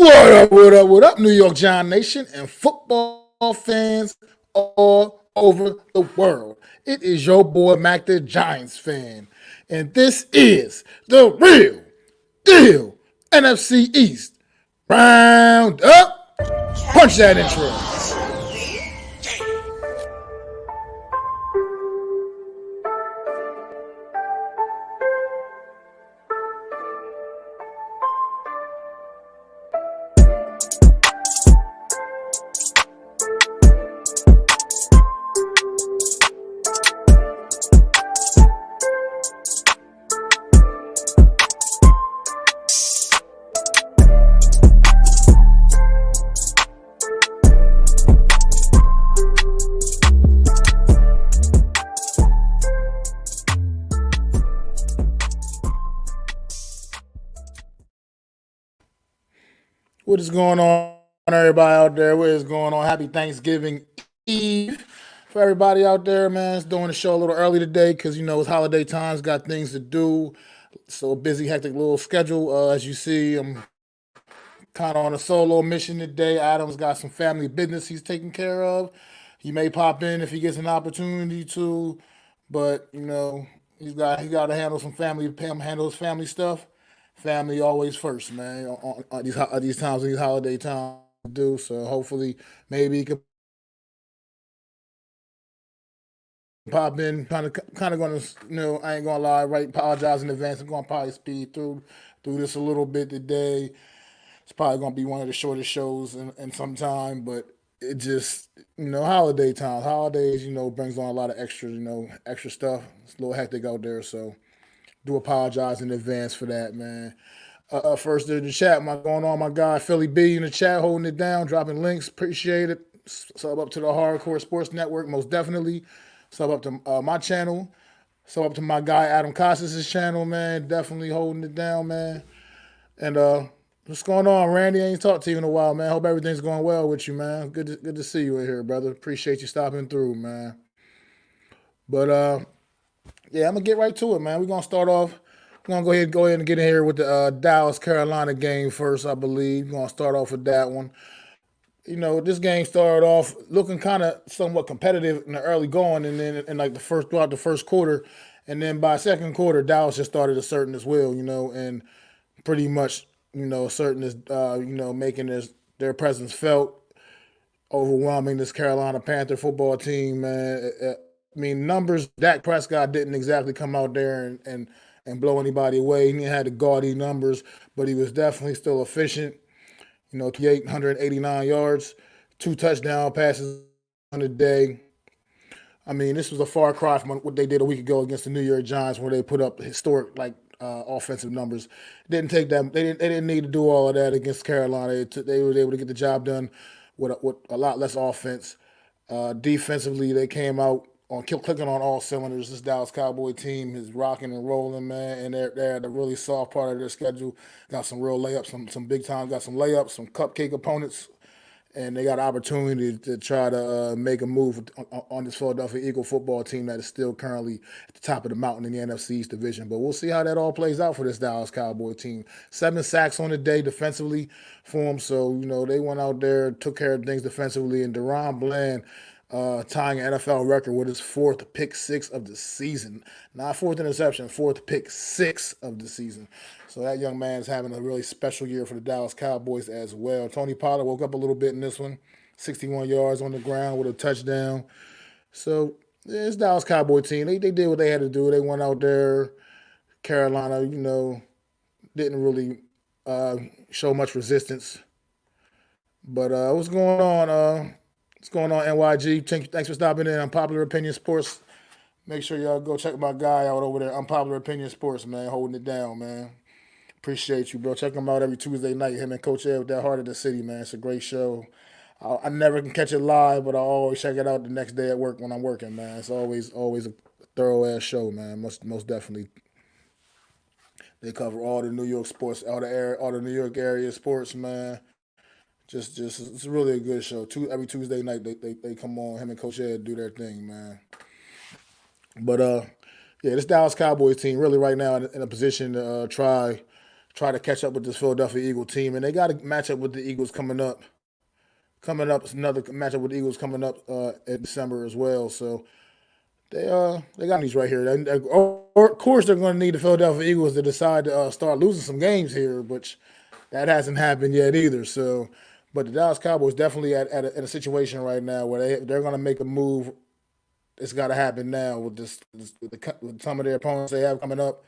What up, what up, what up, New York Giant Nation and football fans all over the world. It is your boy, Mac the Giants fan, and this is the Real Deal NFC East Round-Up. Punch that intro. What is going on, everybody out there? What is going on? Happy Thanksgiving Eve for everybody out there, man. It's doing the show a little early today because, it's holiday times, got things to do. So a busy, hectic little schedule. As you see, I'm kind of on a solo mission today. Adam's got some family business he's taking care of. He may pop in if he gets an opportunity to, but, he's got to handle his family stuff. Family always first, man. On these times, these holiday times, do so. Hopefully, maybe he could pop in. Kind of going to, I ain't gonna lie, right? Apologize in advance. I'm gonna probably speed through this a little bit today. It's probably gonna be one of the shortest shows in some time, but it just, holiday times. Holidays, brings on a lot of extra, extra stuff. It's a little hectic out there, so. Do apologize in advance for that, man. First in the chat, going on, my guy Philly B in the chat, holding it down, dropping links. Appreciate it. Sub up to the Hardcore Sports Network, most definitely. Sub up to my channel. Sub up to my guy Adam Costas' channel, man. Definitely holding it down, man. And what's going on, Randy? I ain't talked to you in a while, man. Hope everything's going well with you, man. Good to see you in here, brother. Appreciate you stopping through, man. But yeah, I'm gonna get right to it, man. We're gonna start off. We're gonna go ahead and get in here with the Dallas Carolina game first, I believe. We're gonna start off with that one. This game started off looking kind of somewhat competitive in the early going, and then throughout the first quarter, and then by second quarter, Dallas just started asserting its will, and pretty much, asserting this, making their presence felt, overwhelming this Carolina Panther football team, man. Numbers, Dak Prescott didn't exactly come out there and blow anybody away. He had the gaudy numbers, but he was definitely still efficient. 189 yards, 2 touchdown passes on the day. This was a far cry from what they did a week ago against the New York Giants, where they put up historic offensive numbers. Didn't take them. They didn't need to do all of that against Carolina. They were able to get the job done with a lot less offense. Defensively, they came out clicking on all cylinders. This Dallas Cowboy team is rocking and rolling, man, and they're at the really soft part of their schedule. Got some real layups, some big time. Got some layups, some cupcake opponents, and they got an opportunity to try to make a move on this Philadelphia Eagle football team that is still currently at the top of the mountain in the NFC East division. But we'll see how that all plays out for this Dallas Cowboy team. 7 sacks on the day defensively for them, so they went out there, took care of things defensively, and Deron Bland. Tying an NFL record with his 4th pick 6 of the season. Not 4th interception, 4th pick 6 of the season. So that young man is having a really special year for the Dallas Cowboys as well. Tony Pollard woke up a little bit in this one. 61 yards on the ground with a touchdown. So it's Dallas Cowboy team. They did what they had to do. They went out there. Carolina, didn't really show much resistance. But what's going on? What's going on, NYG? Thanks for stopping in. Unpopular Opinion Sports. Make sure y'all go check my guy out over there. Unpopular Opinion Sports, man. Holding it down, man. Appreciate you, bro. Check him out every Tuesday night. Him and Coach Ed with that Heart of the City, man. It's a great show. I never can catch it live, but I always check it out the next day at work when I'm working, man. It's always a thorough-ass show, man. Most definitely. They cover all the New York sports, all the New York area sports, man. Just it's really a good show. Every Tuesday night they come on. Him and Coach Ed do their thing, man. But yeah, this Dallas Cowboys team really right now in a position to try try to catch up with this Philadelphia Eagle team, and they got a matchup with the Eagles coming up. Another matchup with the Eagles coming up in December as well. So they got these right here. Of course, they're going to need the Philadelphia Eagles to decide to start losing some games here, which that hasn't happened yet either. So, but the Dallas Cowboys definitely at a situation right now where they're going to make a move. It's got to happen now with with some of their opponents they have coming up.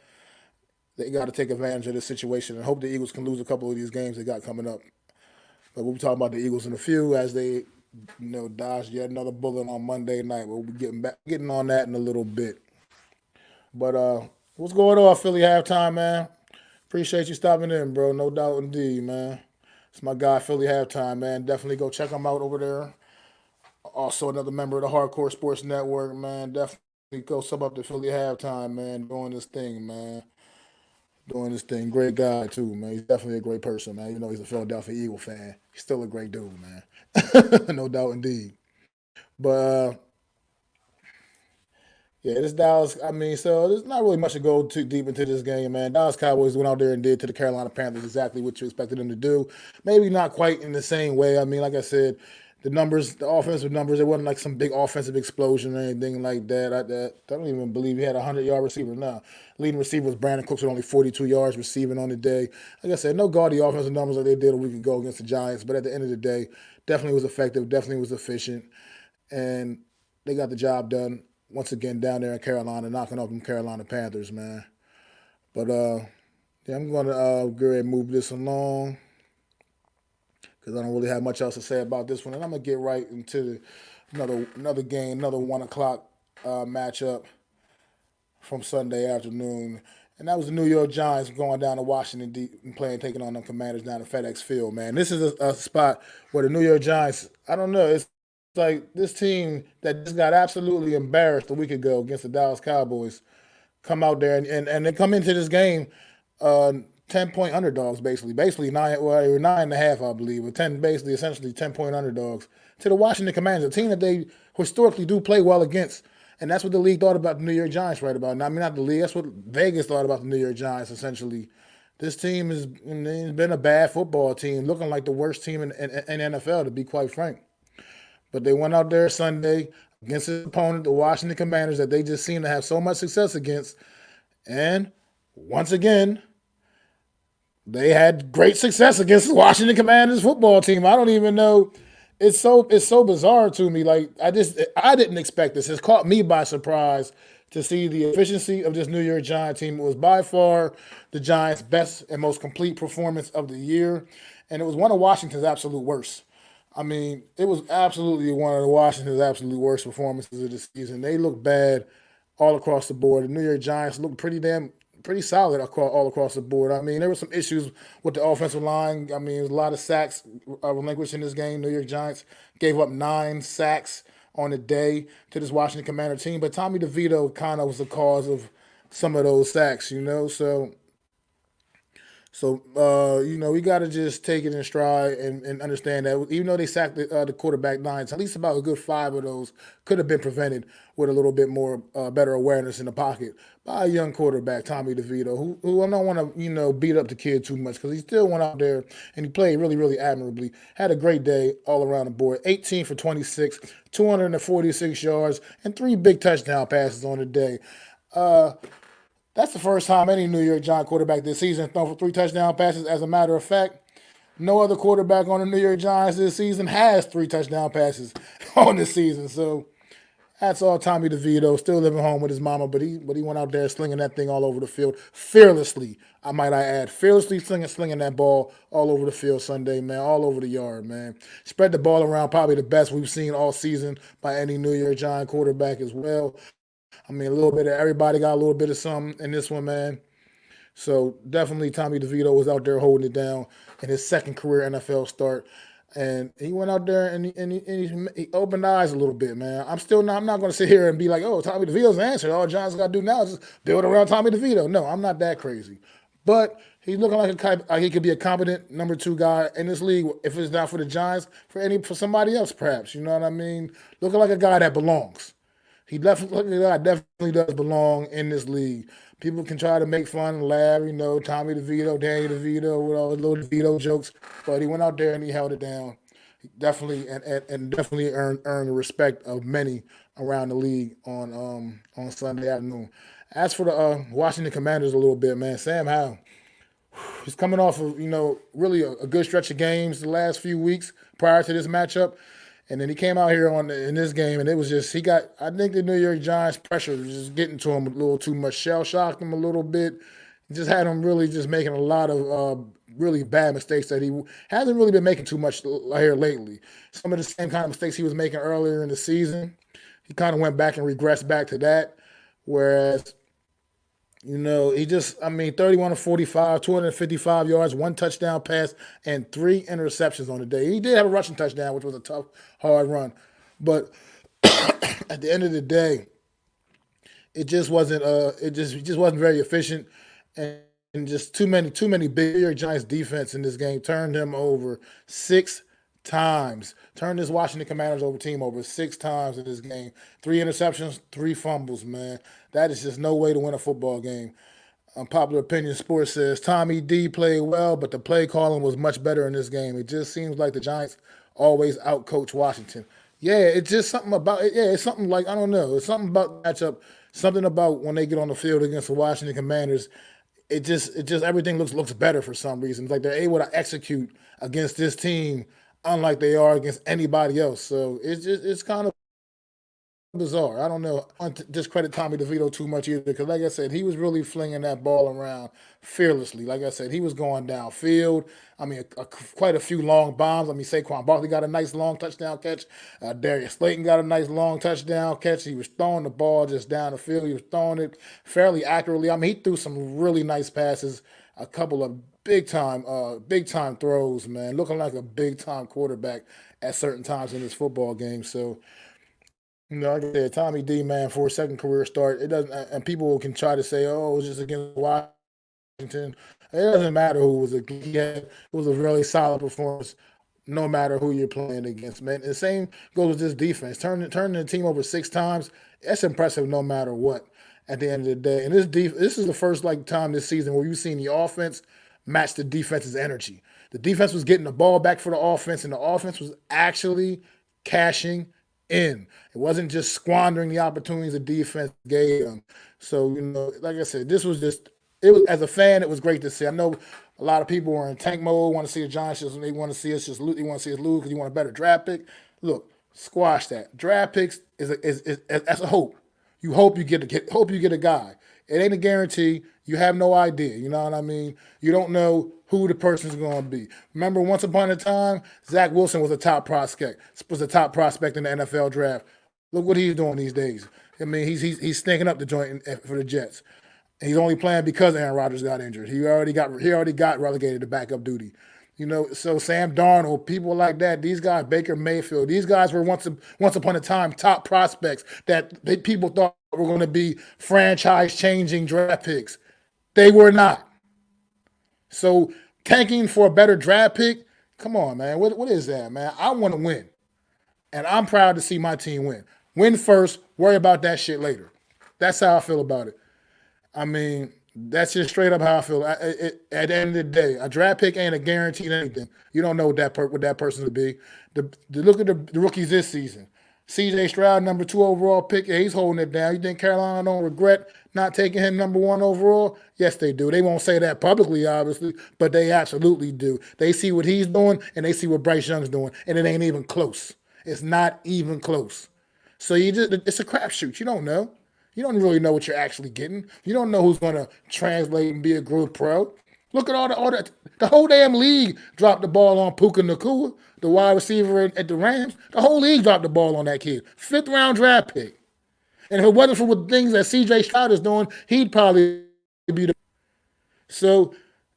They got to take advantage of this situation and hope the Eagles can lose a couple of these games they got coming up. But we'll be talking about the Eagles in a few as they, dodge yet another bullet on Monday night. We'll be getting on that in a little bit. But what's going on, Philly halftime, man? Appreciate you stopping in, bro. No doubt indeed, man. It's my guy, Philly halftime, man. Definitely go check him out over there. Also, another member of the Hardcore Sports Network, man. Definitely go sub up to Philly halftime, man. Doing this thing, man. Doing this thing. Great guy, too, man. He's definitely a great person, man. He's a Philadelphia Eagle fan. He's still a great dude, man. No doubt indeed. But, yeah, this Dallas, so there's not really much to go too deep into this game, man. Dallas Cowboys went out there and did to the Carolina Panthers exactly what you expected them to do. Maybe not quite in the same way. Like I said, the offensive numbers, it wasn't like some big offensive explosion or anything like that. I don't even believe he had a 100-yard receiver now. Leading receiver was Brandon Cooks with only 42 yards receiving on the day. Like I said, no gaudy offensive numbers like they did a week ago against the Giants, but at the end of the day, definitely was effective, definitely was efficient, and they got the job done once again down there in Carolina, knocking off them Carolina Panthers, man. But, yeah, I'm going to go ahead and move this along because I don't really have much else to say about this one. And I'm going to get right into another game, another 1 o'clock matchup from Sunday afternoon. And that was the New York Giants going down to Washington and taking on them Commanders down at FedEx Field, man. This is a spot where the New York Giants, I don't know, it's like this team that just got absolutely embarrassed a week ago against the Dallas Cowboys come out there and they come into this game 10-point underdogs basically 9.5 I believe, with 10 basically essentially 10-point underdogs to the Washington Commanders, a team that they historically do play well against, and that's what the league thought about the New York Giants right about now. Not the league, that's what Vegas thought about the New York Giants essentially. This team has been a bad football team, looking like the worst team in NFL to be quite frank. But they went out there Sunday against his opponent, the Washington Commanders, that they just seem to have so much success against. And once again, they had great success against the Washington Commanders football team. I don't even know. It's so bizarre to me. Like I didn't expect this. It's caught me by surprise to see the efficiency of this New York Giants team. It was by far the Giants' best and most complete performance of the year, and it was one of Washington's absolute worst. It was absolutely one of the Washington's absolute worst performances of the season. They looked bad all across the board. The New York Giants looked pretty solid all across the board. There were some issues with the offensive line. There was a lot of sacks relinquished in this game. New York Giants gave up 9 sacks on the day to this Washington Commander team, but Tommy DeVito kind of was the cause of some of those sacks, So, we got to just take it in stride and understand that even though they sacked the quarterback 9, at least about a good 5 of those could have been prevented with a little bit more better awareness in the pocket by a young quarterback, Tommy DeVito, who I don't want to, beat up the kid too much because he still went out there and he played really, really admirably. Had a great day all around the board. 18 for 26, 246 yards, and 3 big touchdown passes on the day. That's the first time any New York Giants quarterback this season thrown for 3 touchdown passes. As a matter of fact, no other quarterback on the New York Giants this season has 3 touchdown passes on this season. So that's all Tommy DeVito, still living home with his mama, but he went out there slinging that thing all over the field fearlessly. I add, fearlessly slinging that ball all over the field Sunday, man, all over the yard, man. Spread the ball around, probably the best we've seen all season by any New York Giant quarterback as well. A little bit of everybody got a little bit of something in this one, man. So definitely Tommy DeVito was out there holding it down in his second career NFL start. And he went out there and he opened eyes a little bit, man. I'm not going to sit here and be like, oh, Tommy DeVito's the answer. All Giants got to do now is just build around Tommy DeVito. No, I'm not that crazy. But he's looking like he could be a competent number 2 guy in this league. If it's not for the Giants, for somebody else, perhaps. You know what I mean? Looking like a guy that belongs. He definitely does belong in this league. People can try to make fun and laugh, Tommy DeVito, Danny DeVito, with all the little DeVito jokes, but he went out there and he held it down. He definitely and definitely earned the respect of many around the league on Sunday afternoon. As for the Washington Commanders, a little bit, man, Sam Howell, he's coming off of really a good stretch of games the last few weeks prior to this matchup, and then he came out here in this game, and it was just I think the New York Giants pressure was just getting to him a little too much, shell shocked him a little bit, just had him really just making a lot of really bad mistakes that he hasn't really been making too much here lately. Some of the same kind of mistakes he was making earlier in the season, he kind of went back and regressed back to that, whereas. He just, 31 to 45, 255 yards, one touchdown pass, and 3 interceptions on the day. He did have a rushing touchdown, which was a tough, hard run. But at the end of the day, it just wasn't very efficient, and just too many big New York Giants defense in this game turned him over 6 times. Turned this Washington Commanders team over 6 times in this game. 3 interceptions, 3 fumbles, man. That is just no way to win a football game. Unpopular Opinion Sports says Tommy D played well, but the play calling was much better in this game. It just seems like the Giants always outcoach Washington. Yeah, it's just something about it. Yeah, it's something like, I don't know. It's something about the matchup, something about when they get on the field against the Washington Commanders. It just everything looks better for some reason. It's like they're able to execute against this team unlike they are against anybody else. So it's kind of bizarre. I don't know. I don't discredit Tommy DeVito too much either because, like I said, he was really flinging that ball around fearlessly. Like I said, he was going downfield. Quite a few long bombs. Saquon Barkley got a nice long touchdown catch. Darius Slayton got a nice long touchdown catch. He was throwing the ball just down the field. He was throwing it fairly accurately. He threw some really nice passes, a couple of big time throws, man, looking like a big time quarterback at certain times in this football game. So, like I said, Tommy D, man, for a second career start, it doesn't, and people can try to say, oh, it was just against Washington. It doesn't matter who was it was a really solid performance, no matter who you're playing against, man. And the same goes with this defense. Turning the team over 6 times, that's impressive no matter what. At the end of the day, and this is the first time this season where you've seen the offense match the defense's energy. The defense was getting the ball back for the offense, and the offense was actually cashing in. It wasn't just squandering the opportunities the defense gave them. So, like I said, this was just, it was, as a fan, it was great to see. I know a lot of people were in tank mode, want to see the Giants, they want to see us lose because you want a better draft pick. Look, squash that. Draft picks that's a hope. You hope you get a guy. It ain't a guarantee. You have no idea. You know what I mean? You don't know who the person's going to be. Remember, once upon a time, Zach Wilson was a top prospect. In the NFL draft. Look what he's doing these days. He's stinking up the joint for the Jets. He's only playing because Aaron Rodgers got injured. He already got relegated to backup duty. So Sam Darnold, people like that, these guys, Baker Mayfield, these guys were once upon a time top prospects that people thought were going to be franchise-changing draft picks. They were not. So tanking for a better draft pick, come on, man. What is that, man? I want to win, and I'm proud to see my team win. Win first, worry about that shit later. That's how I feel about it. That's just straight up how I feel. At the end of the day, a draft pick ain't a guaranteed anything. You don't know what that person will be. Look at the rookies this season. C.J. Stroud, number 2 overall pick, he's holding it down. You think Carolina don't regret not taking him number 1 overall? Yes, they do. They won't say that publicly, obviously, but they absolutely do. They see what he's doing, and they see what Bryce Young's doing, and it ain't even close. It's not even close. So it's a crapshoot. You don't know. You don't really know what you're actually getting. You don't know who's going to translate and be a good pro. Look at the whole damn league dropped the ball on Puka Nacua, the wide receiver at the Rams. The whole league dropped the ball on that kid. 5th-round draft pick. And if it wasn't for the things that C.J. Stroud is doing, he'd probably be the. So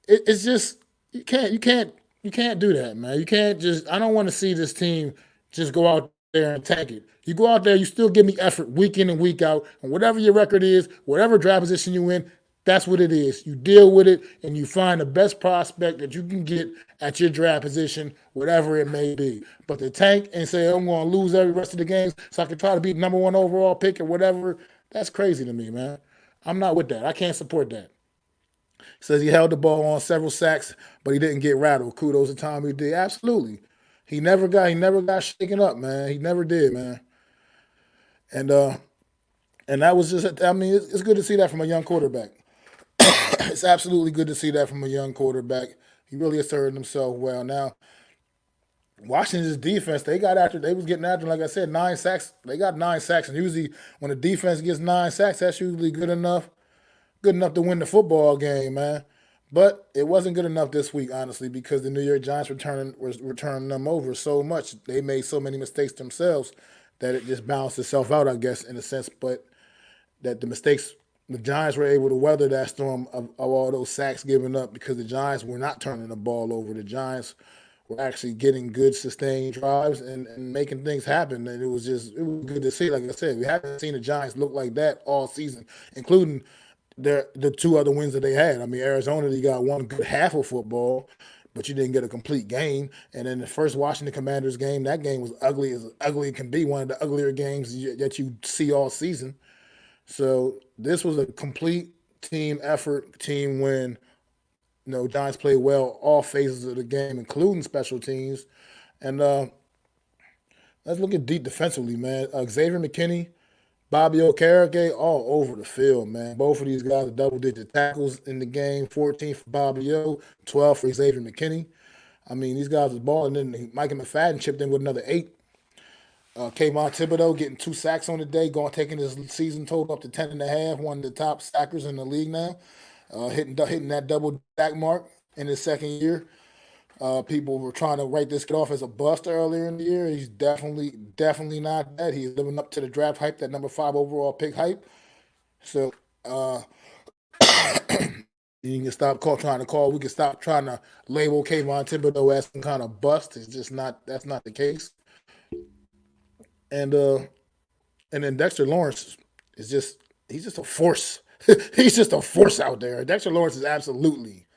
it's just you can't do that, man. You can't just. I don't want to see this team just go out there and tank it. You go out there, you still give me effort week in and week out, and whatever your record is, whatever draft position you in, That's what it is. You deal with it and you find the best prospect that you can get at your draft position, whatever it may be. But to tank and say, I'm going to lose every rest of the games so I can try to be number one overall pick or whatever, that's crazy to me, man. I'm not with that. I can't support that. Says he held the ball on several sacks, but he didn't get rattled. Kudos to Tommy D. Absolutely. He never got shaken up, man. He never did, man. And and that was just, I mean, it's good to see that from a young quarterback. It's absolutely good to see that from a young quarterback. He really asserted himself well. Now, Washington's defense, they was getting after, like I said, 9 sacks. They got 9 sacks. And usually when the defense gets 9 sacks, that's usually good enough to win the football game, man. But it wasn't good enough this week, honestly, because the New York Giants was returning them over so much. They made so many mistakes themselves that it just balanced itself out, I guess, in a sense. But that the Giants were able to weather that storm of all those sacks given up because the Giants were not turning the ball over. The Giants were actually getting good sustained drives and making things happen. And it was good to see. Like I said, we haven't seen the Giants look like that all season, including the 2 other wins that they had. I mean, Arizona, they got one good half of football, but you didn't get a complete game. And then the first Washington Commanders game, that game was ugly as ugly can be, one of the uglier games that you see all season. So this was a complete team effort, team win. Giants played well all phases of the game, including special teams. And let's look at deep defensively, man. Xavier McKinney, Bobby Okereke, all over the field, man. Both of these guys are double-digit tackles in the game. 14 for Bobby O, 12 for Xavier McKinney. I mean, these guys was balling. And then Micah McFadden chipped in with another 8. Kayvon Thibodeau getting 2 sacks on the day, taking his season total up to 10.5, one of the top sackers in the league now. Hitting that double sack mark in his second year. People were trying to write this kid off as a bust earlier in the year. He's definitely not that. He's living up to the draft hype, that number 5 overall pick hype. So you can stop trying to call. We can stop trying to label Kayvon Thibodeau as some kind of bust. It's just not. That's not the case. And then Dexter Lawrence he's just a force. He's just a force out there. Dexter Lawrence is absolutely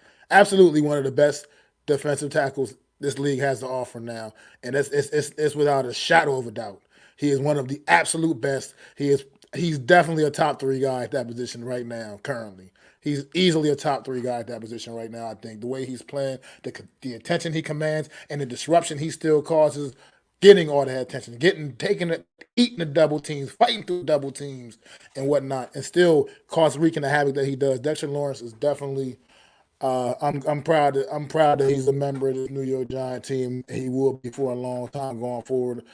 one of the best defensive tackles this league has to offer now, and it's without a shadow of a doubt. He is one of the absolute best. He's definitely a top 3 guy at that position right now. Currently, he's easily a top 3 guy at that position right now. I think the way he's playing, the attention he commands, and the disruption he still causes, getting all that attention, eating the double teams, fighting through double teams and whatnot, and still wreaking the havoc that he does. Dexter Lawrence is definitely. I'm proud that he's a member of the New York Giants team. He will be for a long time going forward,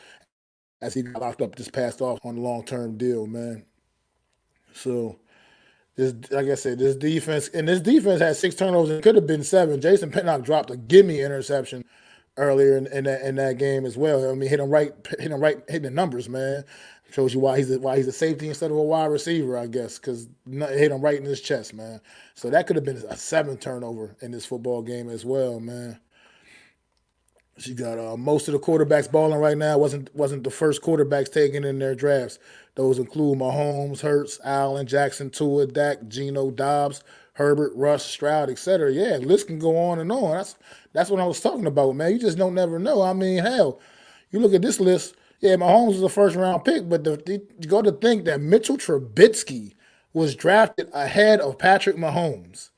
as he got locked up this past off on a long-term deal, man. So, like I said, this defense had 6 turnovers and it could have been 7. Jason Pinnock dropped a gimme interception earlier in that game as well. I mean, hitting the numbers, man. Shows you why he's a safety instead of a wide receiver, I guess, because hit him right in his chest, man. So that could have been a 7 turnover in this football game as well, man. She got most of the quarterbacks balling right now. Wasn't the first quarterbacks taken in their drafts. Those include Mahomes, Hurts, Allen, Jackson, Tua, Dak, Geno, Dobbs, Herbert, Russ, Stroud, etc. Yeah, the list can go on and on. That's what I was talking about, man. You just don't never know. I mean, hell, you look at this list. Yeah, Mahomes was a first-round pick, but you go to think that Mitchell Trubisky was drafted ahead of Patrick Mahomes.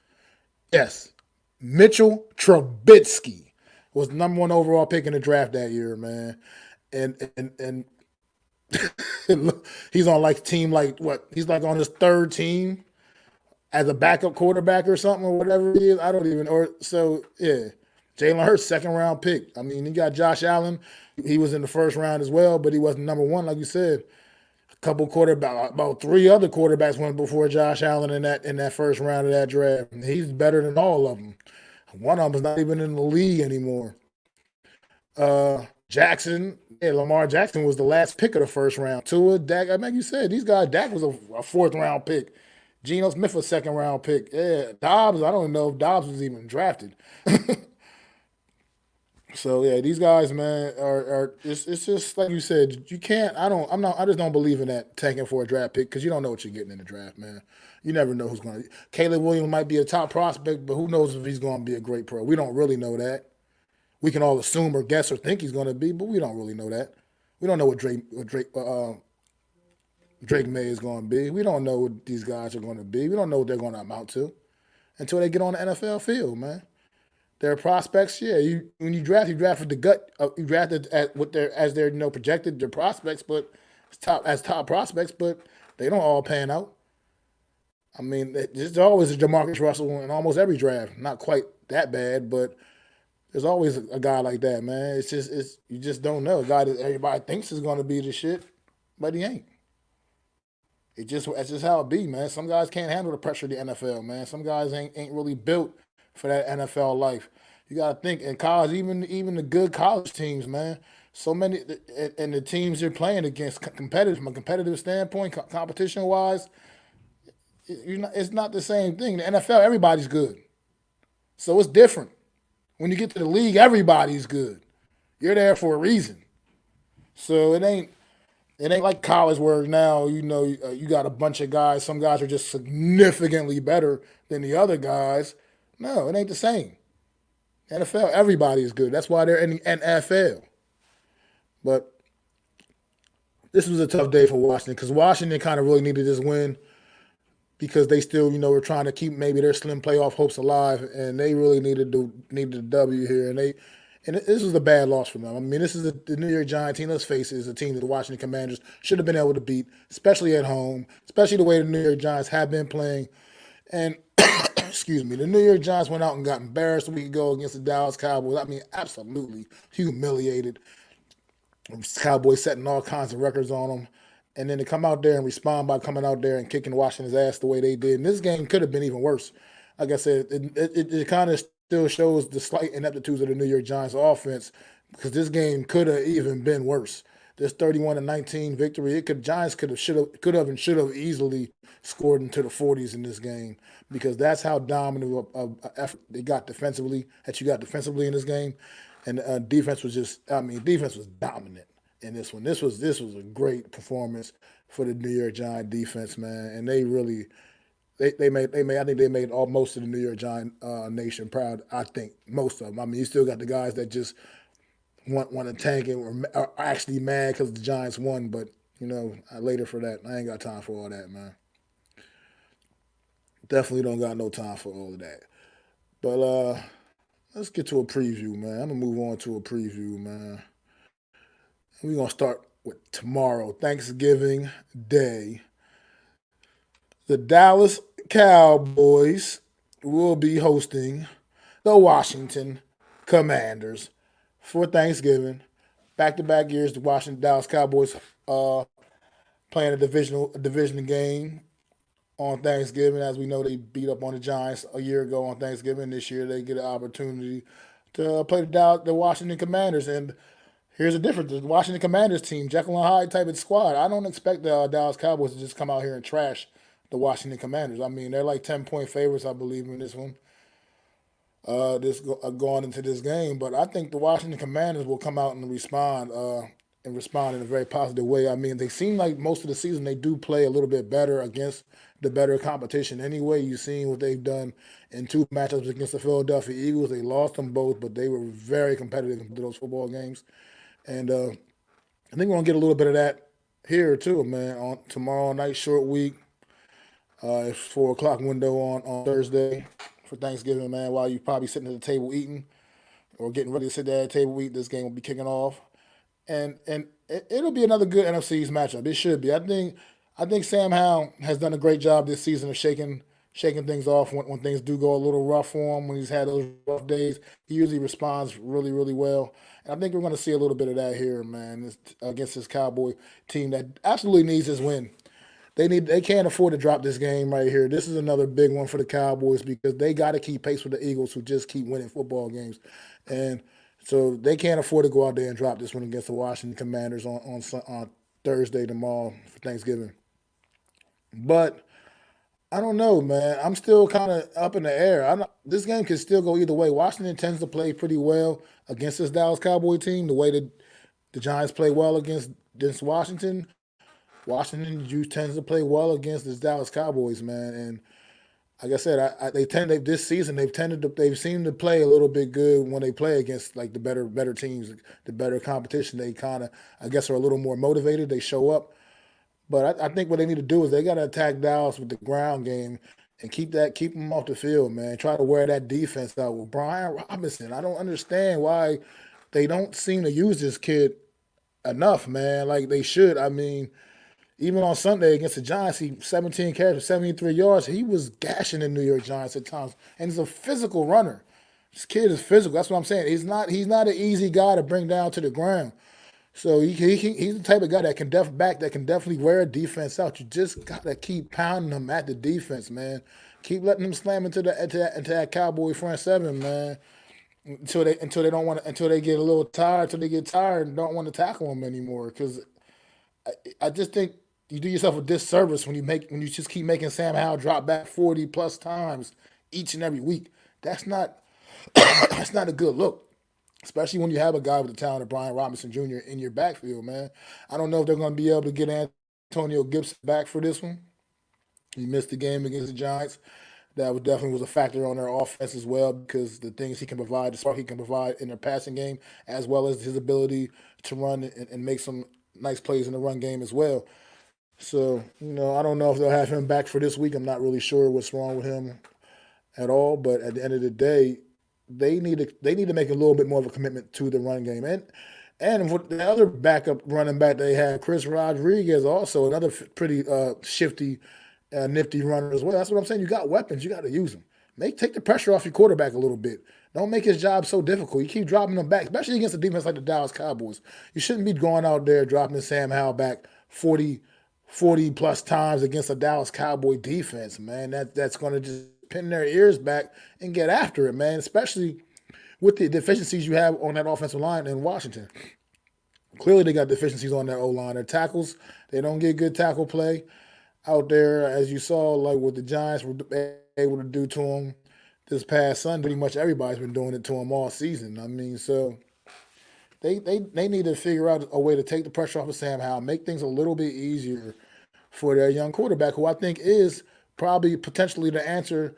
Yes, Mitchell Trubisky was the number 1 overall pick in the draft that year, man. And he's on team what? He's on his 3rd team as a backup quarterback or something or whatever it is. I don't even yeah. Jalen Hurts, 2nd-round pick. I mean, you got Josh Allen. He was in the 1st round as well, but he wasn't number 1, like you said. About 3 other quarterbacks went before Josh Allen in that 1st round of that draft. And he's better than all of them. One of them is not even in the league anymore. Lamar Jackson was the last pick of the 1st round. Tua, Dak, like you said, these guys, Dak was a 4th-round pick. Geno Smith a 2nd-round pick. Yeah, Dobbs, I don't know if Dobbs was even drafted. So yeah, these guys, man, are it's just like you said. You can't. I just don't believe in that tanking for a draft pick because you don't know what you're getting in the draft, man. You never know who's going to. Caleb Williams might be a top prospect, but who knows if he's going to be a great pro? We don't really know that. We can all assume or guess or think he's going to be, but we don't really know that. We don't know what Drake May is going to be. We don't know what these guys are going to be. We don't know what they're going to amount to until they get on the NFL field, man. Their prospects, yeah. When you draft with the gut. You drafted at what they're as they're projected their prospects, but top prospects, but they don't all pan out. I mean, there's always a Jamarcus Russell in almost every draft. Not quite that bad, but there's always a guy like that, man. It's you just don't know. A guy that everybody thinks is going to be the shit, but he ain't. That's just how it be, man. Some guys can't handle the pressure of the NFL, man. Some guys ain't really built for that NFL life. You got to think in college, even the good college teams, man. So many and the teams you're playing against, competitive from a competitive standpoint, competition wise, it's not the same thing. The NFL, everybody's good, so it's different. When you get to the league, everybody's good. You're there for a reason. So it ain't like college where now you got a bunch of guys. Some guys are just significantly better than the other guys. No, it ain't the same. NFL, everybody is good. That's why they're in the NFL. But this was a tough day for Washington because Washington kind of really needed this win because they still, were trying to keep maybe their slim playoff hopes alive, and they really needed a W here, and this was a bad loss for them. I mean, this is the New York Giants team. Let's face it, is a team that the Washington Commanders should have been able to beat, especially at home, especially the way the New York Giants have been playing. And excuse me, the New York Giants went out and got embarrassed a week ago against the Dallas Cowboys. I mean, absolutely humiliated. Cowboys setting all kinds of records on them. And then to come out there and respond by coming out there and kicking Washington's ass the way they did. And this game could have been even worse. Like I said, it kind of still shows the slight ineptitudes of the New York Giants offense because this game could have even been worse. This 31-19 victory, Giants could have and should have easily scored into the 40s in this game because that's how dominant of effort they got defensively in this game. And defense defense was dominant in this one. This was a great performance for the New York Giant defense, man. And they really they made I think they made most of the New York Giant nation proud. I think most of them. I mean, you still got the guys that just want to tank and are actually mad because the Giants won. But later for that, I ain't got time for all that, man. Definitely don't got no time for all of that. But let's get to a preview, man. I'm gonna move on to a preview, man. We're gonna start with tomorrow, Thanksgiving Day. The Dallas Cowboys will be hosting the Washington Commanders for Thanksgiving. Back-to-back years, the Washington Dallas Cowboys playing a division game on Thanksgiving. As we know, they beat up on the Giants a year ago on Thanksgiving. This year, they get an opportunity to play the Washington Commanders. And here's the difference. The Washington Commanders team, Jekyll and Hyde type of squad. I don't expect the Dallas Cowboys to just come out here and trash the Washington Commanders. I mean, they're like 10-point favorites, I believe, in this one. Going into this game, but I think the Washington Commanders will come out and respond in a very positive way. I mean, they seem like most of the season they do play a little bit better against the better competition anyway. You've seen what they've done in two matchups against the Philadelphia Eagles. They lost them both, but they were very competitive in those football games. And I think we're going to get a little bit of that here too, man, on tomorrow night, short week. It's 4 o'clock window on Thursday for Thanksgiving, man, while you're probably sitting at the table eating or getting ready to sit there at the table eating. This game will be kicking off. And it'll be another good NFC East matchup. It should be. I think Sam Howell has done a great job this season of shaking things off when things do go a little rough for him. When he's had those rough days, he usually responds really, really well. And I think we're going to see a little bit of that here, man, against this Cowboy team that absolutely needs this win. They can't afford to drop this game right here. This is another big one for the Cowboys because they got to keep pace with the Eagles, who just keep winning football games, and so they can't afford to go out there and drop this one against the Washington Commanders on Thursday tomorrow for Thanksgiving. But I don't know, man. I'm still kind of up in the air. This game can still go either way. Washington tends to play pretty well against this Dallas Cowboy team. The way that the Giants play well against Washington, Washington tends to play well against this Dallas Cowboys, man. And like I said, this season they've seemed to play a little bit good when they play against like the better teams, the better competition. They kind of I guess are a little more motivated. They show up. But I think what they need to do is they got to attack Dallas with the ground game and keep them off the field, man. Try to wear that defense out with Brian Robinson. I don't understand why they don't seem to use this kid enough, man. Like they should. I mean, even on Sunday against the Giants, he 17 carries for 73 yards. He was gashing the New York Giants at times, and he's a physical runner. This kid is physical. That's what I'm saying. He's not an easy guy to bring down to the ground. So he's the type of guy that can definitely wear a defense out. You just gotta keep pounding them at the defense, man. Keep letting them slam into that Cowboy front seven, man. Until they get a little tired, until they get tired and don't want to tackle them anymore. Because I just think you do yourself a disservice when you just keep making Sam Howell drop back 40 plus times each and every week. That's not that's not a good look, especially when you have a guy with the talent of Brian Robinson Jr. in your backfield, man. I don't know if they're going to be able to get Antonio Gibson back for this one. He missed the game against the Giants. That was definitely was a factor on their offense as well because the things he can provide, the spark he can provide in their passing game, as well as his ability to run and make some nice plays in the run game as well. So, I don't know if they'll have him back for this week. I'm not really sure what's wrong with him at all. But at the end of the day, they need to make a little bit more of a commitment to the run game. And for the other backup running back they have, Chris Rodriguez, also another pretty shifty, nifty runner as well. That's what I'm saying. You got weapons, you got to use them. Take the pressure off your quarterback a little bit. Don't make his job so difficult. You keep dropping them back, especially against a defense like the Dallas Cowboys. You shouldn't be going out there dropping Sam Howell back 40 plus times against a Dallas Cowboy defense, man. That's going to just pin their ears back and get after it, man, especially with the deficiencies you have on that offensive line in Washington. Clearly, they got deficiencies on their O line. Their tackles, they don't get good tackle play out there, as you saw, like what the Giants were able to do to them this past Sunday. Pretty much everybody's been doing it to them all season. I mean, so they need to figure out a way to take the pressure off of Sam Howell, make things a little bit easier for their young quarterback, who I think is probably potentially the answer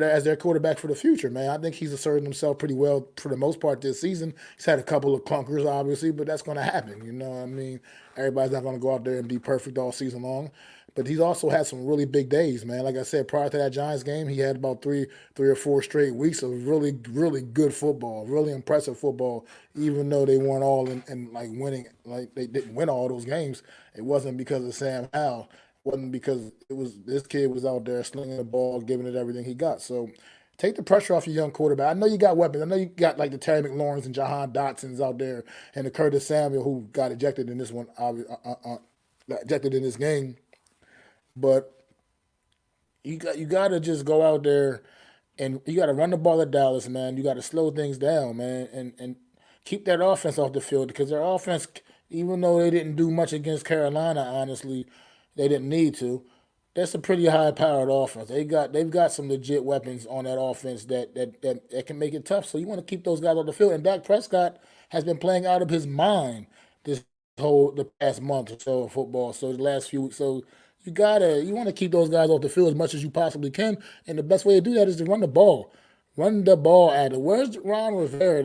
as their quarterback for the future, man. I think he's asserted himself pretty well for the most part this season. He's had a couple of clunkers, obviously, but that's going to happen. You know what I mean? Everybody's not going to go out there and be perfect all season long. But he's also had some really big days, man. Like I said, prior to that Giants game, he had about three or four straight weeks of really, really good football, really impressive football. Even though they weren't all in like winning, like they didn't win all those games, it wasn't because of Sam Howell. It wasn't because it was this kid was out there slinging the ball, giving it everything he got. So take the pressure off your young quarterback. I know you got weapons. I know you got like the Terry McLaurins and Jahan Dotsons out there, and the Curtis Samuel who got ejected in this one, ejected in this game. But you got to just go out there and you got to run the ball at Dallas, man. You got to slow things down, man, and keep that offense off the field because their offense, even though they didn't do much against Carolina, honestly, they didn't need to. That's a pretty high-powered offense. They've got some legit weapons on that offense that can make it tough. So you want to keep those guys on the field. And Dak Prescott has been playing out of his mind this the past month or so of football. So the last few weeks. So you want to keep those guys off the field as much as you possibly can. And the best way to do that is to run the ball. Run the ball at it. Where's Ron Rivera?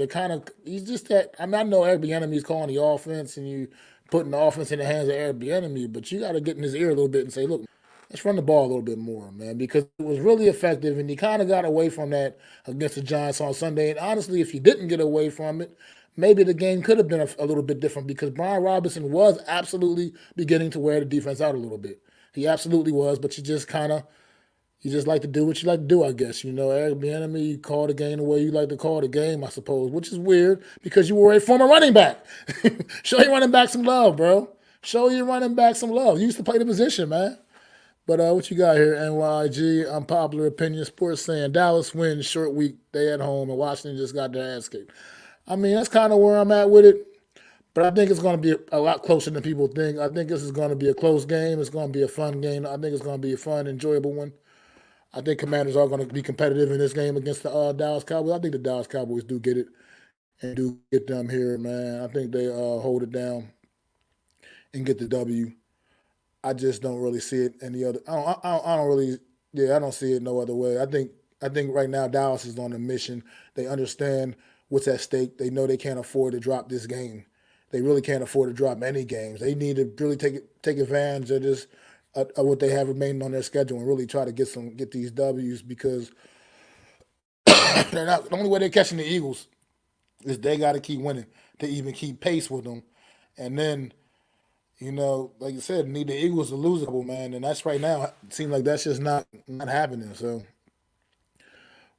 He's just that. I mean, I know Eric Bieniemy is calling the offense and you putting the offense in the hands of Eric Bieniemy, but you got to get in his ear a little bit and say, look, let's run the ball a little bit more, man, because it was really effective, and you kind of got away from that against the Giants on Sunday. And honestly, if you didn't get away from it, maybe the game could have been a little bit different because Brian Robinson was absolutely beginning to wear the defense out a little bit. He absolutely was, but you just like to do what you like to do, I guess. Eric Bieniemy, you call the game the way you like to call the game, I suppose, which is weird because you were a former running back. Show your running back some love, bro. Show your running back some love. You used to play the position, man. But what you got here, NYG? Unpopular opinion, sports saying Dallas wins, short week, they at home, and Washington just got their ass kicked. I mean, that's kind of where I'm at with it. But I think it's going to be a lot closer than people think. I think this is going to be a close game. It's going to be a fun game. I think it's going to be a fun, enjoyable one. I think Commanders are going to be competitive in this game against the Dallas Cowboys. I think the Dallas Cowboys do get it and do get them here, man. I think they hold it down and get the W. I just don't really see it any other. I don't really. Yeah, I don't see it no other way. I think right now Dallas is on a mission. They understand what's at stake. They know they can't afford to drop this game. They really can't afford to drop any games. They need to really take advantage of this of what they have remaining on their schedule and really try to get these W's because they're not the only way they're catching the Eagles is they got to keep winning to even keep pace with them, and then like you said, need the Eagles to lose a couple, man, and that's right now. It seems like that's just not happening. So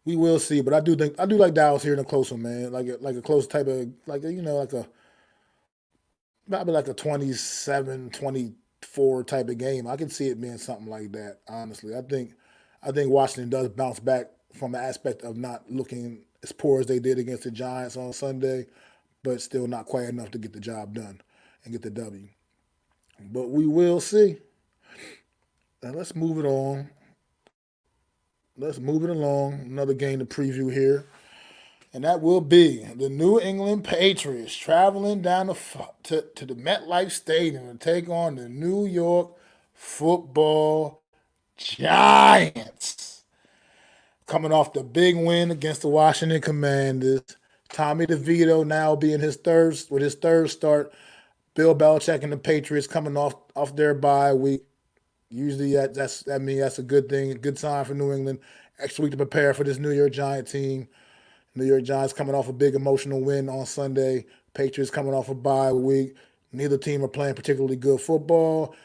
we will see, but I do like Dallas here in a close one, man. Like a close type of like a probably like a 27-24 type of game. I can see it being something like that. Honestly, I think Washington does bounce back from the aspect of not looking as poor as they did against the Giants on Sunday, but still not quite enough to get the job done and get the W. But we will see. Now let's move it on. Let's move it along. Another game to preview here. And that will be the New England Patriots traveling down to the MetLife Stadium to take on the New York Football Giants. Coming off the big win against the Washington Commanders. Tommy DeVito now being his third start. Bill Belichick and the Patriots coming off their bye week. Usually that's a good thing, a good sign for New England. Extra week to prepare for this New York Giant team. New York Giants coming off a big emotional win on Sunday. Patriots coming off a bye week. Neither team are playing particularly good football.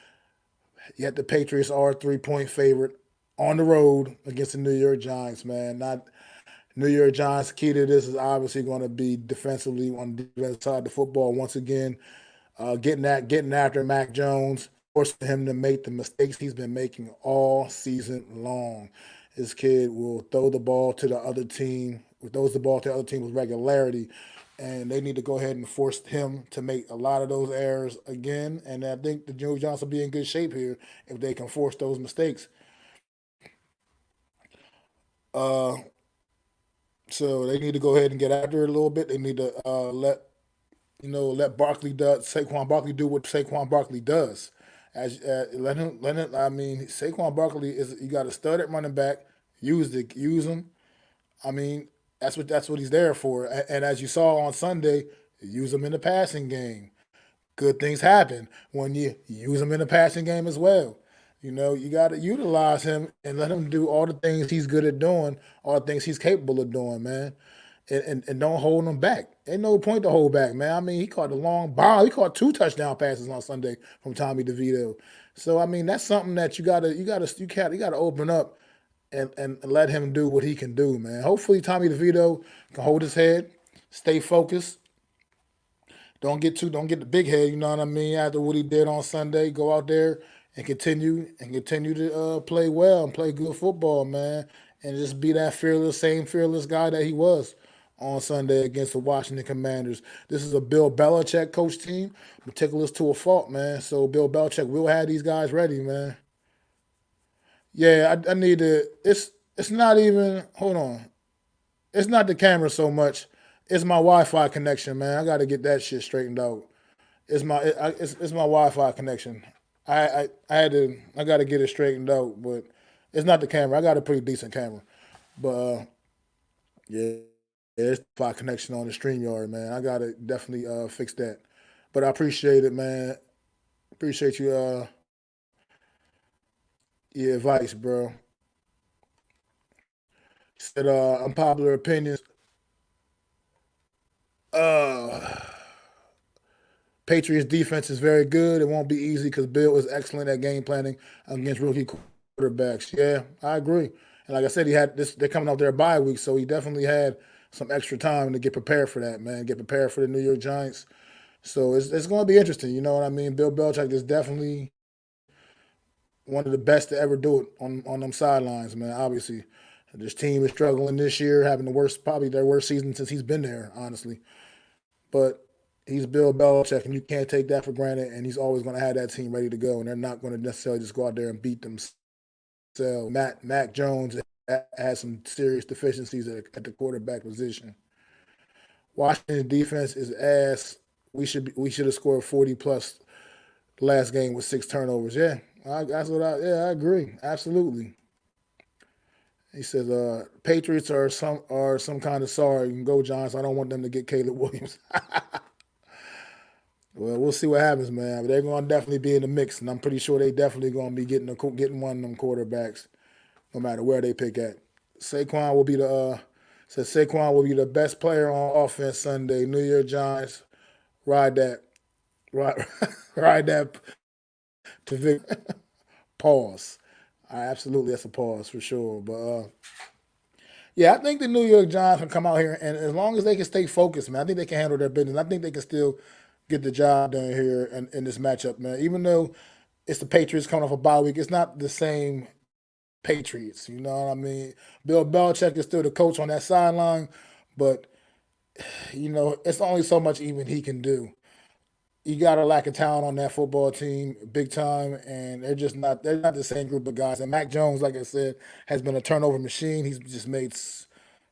Yet the Patriots are a 3-point favorite on the road against the New York Giants, man. Not New York Giants. Key to this is obviously going to be defensively on the defensive side of the football once again. Getting after Mac Jones, forcing him to make the mistakes he's been making all season long. This kid will throw the ball to the other team, throws the ball to the other team with regularity, and they need to go ahead and force him to make a lot of those errors again. And I think the New York Giants will be in good shape here if they can force those mistakes. Uh, so they need to go ahead and get after it a little bit. They need to let Saquon Barkley do what Saquon Barkley does. Let him. I mean, Saquon Barkley is you got a stud at running back. Use him. I mean, that's what he's there for. And as you saw on Sunday, use him in the passing game. Good things happen when you use him in the passing game as well. You got to utilize him and let him do all the things he's good at doing, all the things he's capable of doing, man. And don't hold him back. Ain't no point to hold back, man. I mean, he caught a long bomb. He caught 2 touchdown passes on Sunday from Tommy DeVito. So I mean, that's something that you gotta open up and let him do what he can do, man. Hopefully, Tommy DeVito can hold his head, stay focused. Don't get the big head. You know what I mean? After what he did on Sunday, go out there and continue to play well and play good football, man, and just be that same fearless guy that he was on Sunday against the Washington Commanders. This is a Bill Belichick coach team, meticulous to a fault, man. So Bill Belichick will have these guys ready, man. Yeah, I need to. It's not even. Hold on. It's not the camera so much. It's my Wi-Fi connection, man. I got to get that shit straightened out. It's my Wi-Fi connection. I got to get it straightened out, but it's not the camera. I got a pretty decent camera, but yeah, it's Wi-Fi connection on the StreamYard, man. I got to definitely fix that. But I appreciate it, man. Appreciate you your advice, bro. Said unpopular opinions. Uh, Patriots defense is very good. It won't be easy because Bill is excellent at game planning against rookie quarterbacks. Yeah, I agree. And like I said, he had this. They're coming off their bye week, so he definitely had some extra time to get prepared for that, man. Get prepared for the New York Giants. So it's going to be interesting. You know what I mean? Bill Belichick is definitely one of the best to ever do it on them sidelines, man. Obviously, this team is struggling this year, having probably their worst season since he's been there, honestly. But He's Bill Belichick, and you can't take that for granted. And he's always going to have that team ready to go, and they're not going to necessarily just go out there and beat themselves. Mac Jones has some serious deficiencies at the quarterback position. Washington defense is ass. We should have scored 40 plus last game with 6 turnovers. Yeah, I agree. Absolutely. He says, Patriots are some kind of sorry. You can go, Giants. I don't want them to get Caleb Williams. Well, we'll see what happens, man. But they're going to definitely be in the mix, and I'm pretty sure they definitely going to be getting one of them quarterbacks, no matter where they pick at. Saquon will be the says Saquon will be the best player on offense Sunday. New York Giants ride that, ride, ride that to Vic. Pause. Absolutely, that's a pause for sure. But yeah, I think the New York Giants can come out here, and as long as they can stay focused, man, I think they can handle their business. I think they can still get the job done here in this matchup, man. Even though it's the Patriots coming off a bye week, it's not the same Patriots. You know what I mean? Bill Belichick is still the coach on that sideline, but it's only so much even he can do. You got a lack of talent on that football team, big time, and they're not the same group of guys. And Mac Jones, like I said, has been a turnover machine. He's just made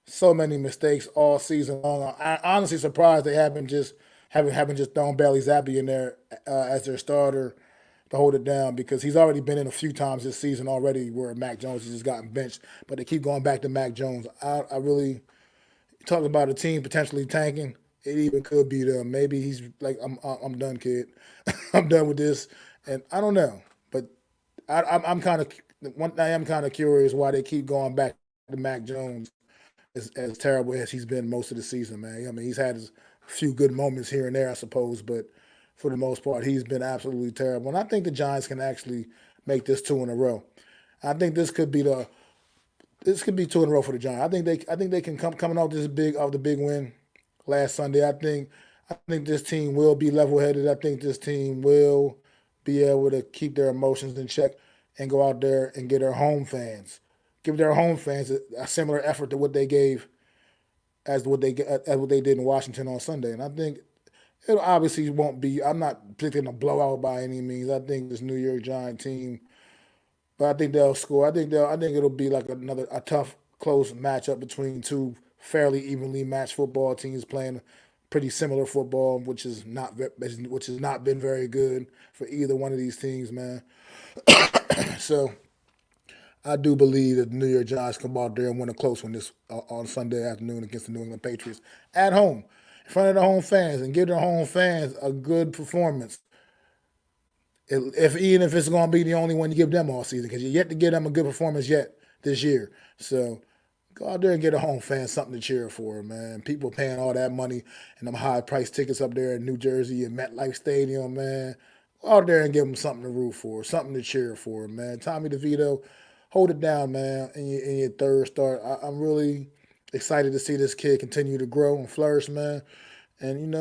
so many mistakes all season long. I'm honestly surprised they haven't just thrown Bailey Zappi in there as their starter to hold it down, because he's already been in a few times this season already where Mac Jones has just gotten benched, but they keep going back to Mac Jones. I really talk about a team potentially tanking. It even could be them. Maybe he's like, I'm done, kid. I'm done with this, and I don't know. But I'm kind of one. I am kind of curious why they keep going back to Mac Jones as terrible as he's been most of the season, man. I mean, he's had his few good moments here and there, I suppose, but for the most part, he's been absolutely terrible. And I think the Giants can actually make this two in a row. I think this could be two in a row for the Giants. I think they can coming off the big win last Sunday. I think this team will be level headed. I think this team will be able to keep their emotions in check and go out there and give their home fans a similar effort to what they gave as what they did in Washington on Sunday. And I think it obviously won't be. I'm not predicting a blowout by any means. I think this New York Giant team, but I think they'll score. I think it'll be like a tough, close matchup between two fairly evenly matched football teams playing pretty similar football, which has not been very good for either one of these teams, man. So I do believe that the New York Giants come out there and win a close one this on Sunday afternoon against the New England Patriots at home, in front of the home fans, and give their home fans a good performance. Even if it's going to be the only one you give them all season, because you yet to give them a good performance yet this year. So go out there and get a home fan something to cheer for, man. People paying all that money and them high price tickets up there in New Jersey and MetLife Stadium, man. Go out there and give them something to root for, something to cheer for, man. Tommy DeVito, hold it down, man. In your third start, I'm really excited to see this kid continue to grow and flourish, man. And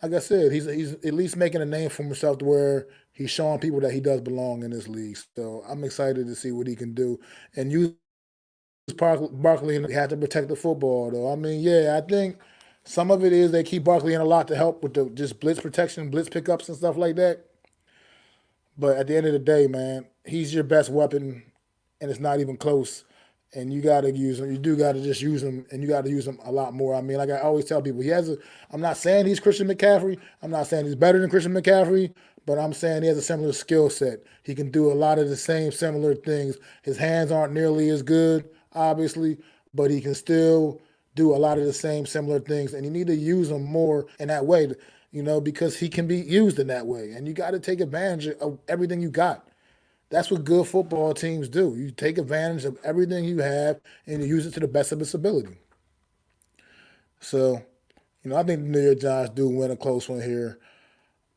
like I said, he's at least making a name for himself to where he's showing people that he does belong in this league. So I'm excited to see what he can do and use Barkley, and they have to protect the football, though. I mean, yeah, I think some of it is they keep Barkley in a lot to help with the just blitz protection, blitz pickups, and stuff like that. But at the end of the day, man, he's your best weapon, and it's not even close. And you got to use him. You do got to just use him, and you got to use him a lot more. I mean, like I always tell people, I'm not saying he's Christian McCaffrey. I'm not saying he's better than Christian McCaffrey, but I'm saying he has a similar skill set. He can do a lot of the same similar things. His hands aren't nearly as good, obviously, but he can still do a lot of the same similar things. And you need to use him more in that way, because he can be used in that way. And you got to take advantage of everything you got. That's what good football teams do. You take advantage of everything you have and you use it to the best of its ability. So, I think the New York Giants do win a close one here.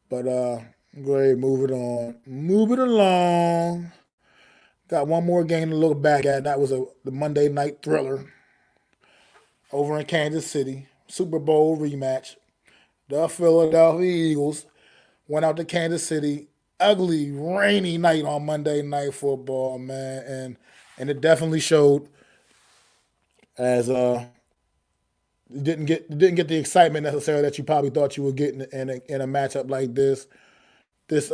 But go ahead, move it on. Move it along. Got one more game to look back at. That was the Monday night thriller over in Kansas City. Super Bowl rematch. The Philadelphia Eagles went out to Kansas City. Ugly, rainy night on Monday Night Football, man, and it definitely showed as You didn't get the excitement necessarily that you probably thought you would get in a matchup like this. This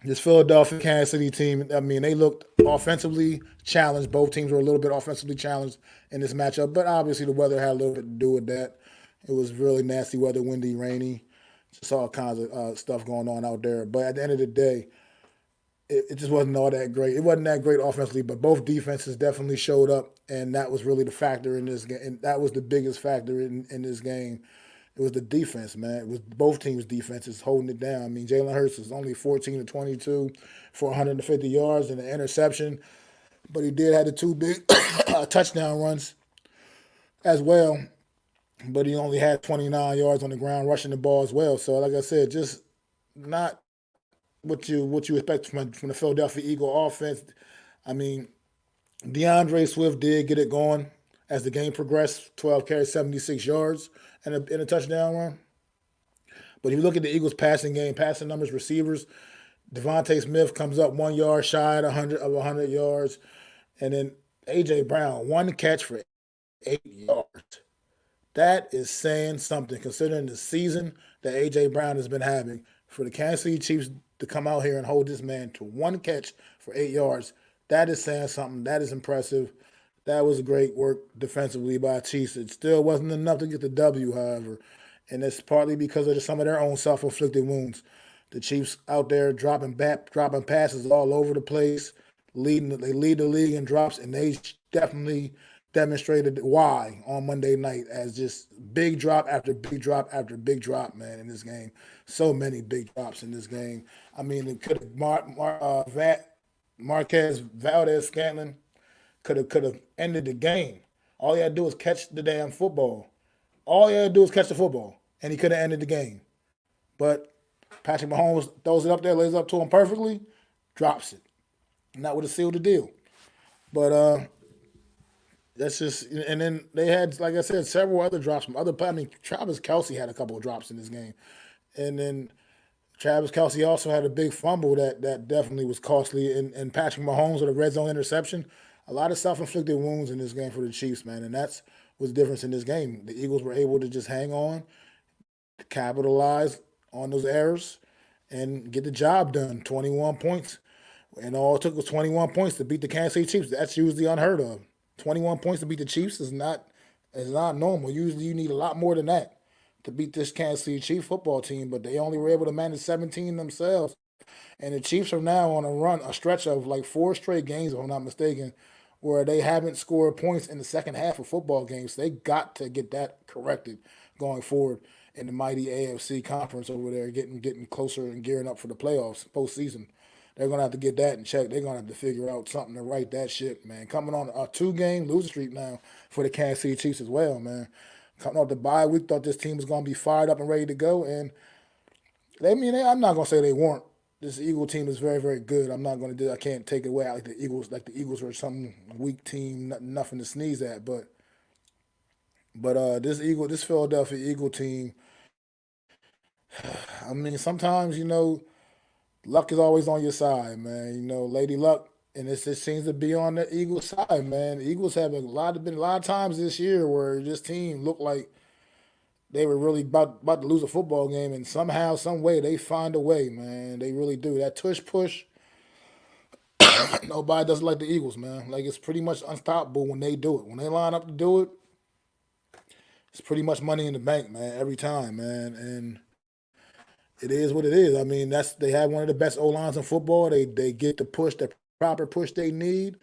this Philadelphia Kansas City team, I mean, they looked offensively challenged. Both teams were a little bit offensively challenged in this matchup, but obviously the weather had a little bit to do with that. It was really nasty weather, windy, rainy, just all kinds of stuff going on out there. But at the end of the day, it just wasn't all that great. It wasn't that great offensively, but both defenses definitely showed up, and that was really the factor in this game. And that was the biggest factor in this game. It was the defense, man. It was both teams' defenses holding it down. I mean, Jalen Hurts was only 14 to 22 for 150 yards and an interception, but he did have the two big touchdown runs as well. But he only had 29 yards on the ground rushing the ball as well. So, like I said, just not what you expect from the Philadelphia Eagle offense. I mean, DeAndre Swift did get it going as the game progressed. 12 carries, 76 yards, and a touchdown run. But if you look at the Eagles' passing game, passing numbers, receivers, Devontae Smith comes up 1 yard shy at 100 yards, and then AJ Brown 1 catch for 8 yards. That is saying something considering the season that AJ Brown has been having. For the Kansas City Chiefs to come out here and hold this man to 1 catch for 8 yards, that is saying something. That is impressive. That was great work defensively by Chiefs. It still wasn't enough to get the W, however, and it's partly because of some of their own self-inflicted wounds. The Chiefs out there dropping passes all over the place, they lead the league in drops, and they definitely demonstrated why on Monday night as just big drop after big drop after big drop, man, in this game. So many big drops in this game. I mean, it could have Marquez Valdez Scantling could have ended the game. All he had to do was catch the damn football. All he had to do was catch the football, and he could have ended the game. But Patrick Mahomes throws it up there, lays it up to him perfectly, drops it. And that would have sealed the deal. But that's just, and then they had, like I said, several other drops from other. I mean, Travis Kelce had a couple of drops in this game, and then Travis Kelce also had a big fumble that definitely was costly. And Patrick Mahomes with a red zone interception. A lot of self-inflicted wounds in this game for the Chiefs, man, and that's what's the difference in this game. The Eagles were able to just hang on, capitalize on those errors, and get the job done. 21 points, and all it took was 21 points to beat the Kansas City Chiefs. That's usually unheard of. 21 points to beat the Chiefs is not normal. Usually you need a lot more than that to beat this Kansas City Chiefs football team, but they only were able to manage 17 themselves. And the Chiefs are now on a stretch of like 4 straight games, if I'm not mistaken, where they haven't scored points in the second half of football games. They got to get that corrected going forward in the mighty AFC conference over there, getting closer and gearing up for the playoffs postseason. They're gonna have to get that in check. They're gonna have to figure out something to right that shit, man. Coming on a 2-game losing streak now for the Kansas City Chiefs as well, man. Coming off the bye week, thought this team was gonna be fired up and ready to go, and I'm not gonna say they weren't. This Eagle team is very, very good. I'm not gonna do. I can't take it away like the Eagles. Like the Eagles were some weak team, nothing to sneeze at. But this Philadelphia Eagle team. I mean, sometimes luck is always on your side, man. Lady Luck, and it seems to be on the Eagles' side, man. The Eagles have been a lot of times this year where this team looked like they were really about to lose a football game, and somehow, some way, they find a way, man. They really do. That tush push, nobody does it like the Eagles, man. Like it's pretty much unstoppable when they do it. When they line up to do it, it's pretty much money in the bank, man. Every time, man, and it is what it is. I mean, they have one of the best O lines in football. They get the proper push they need,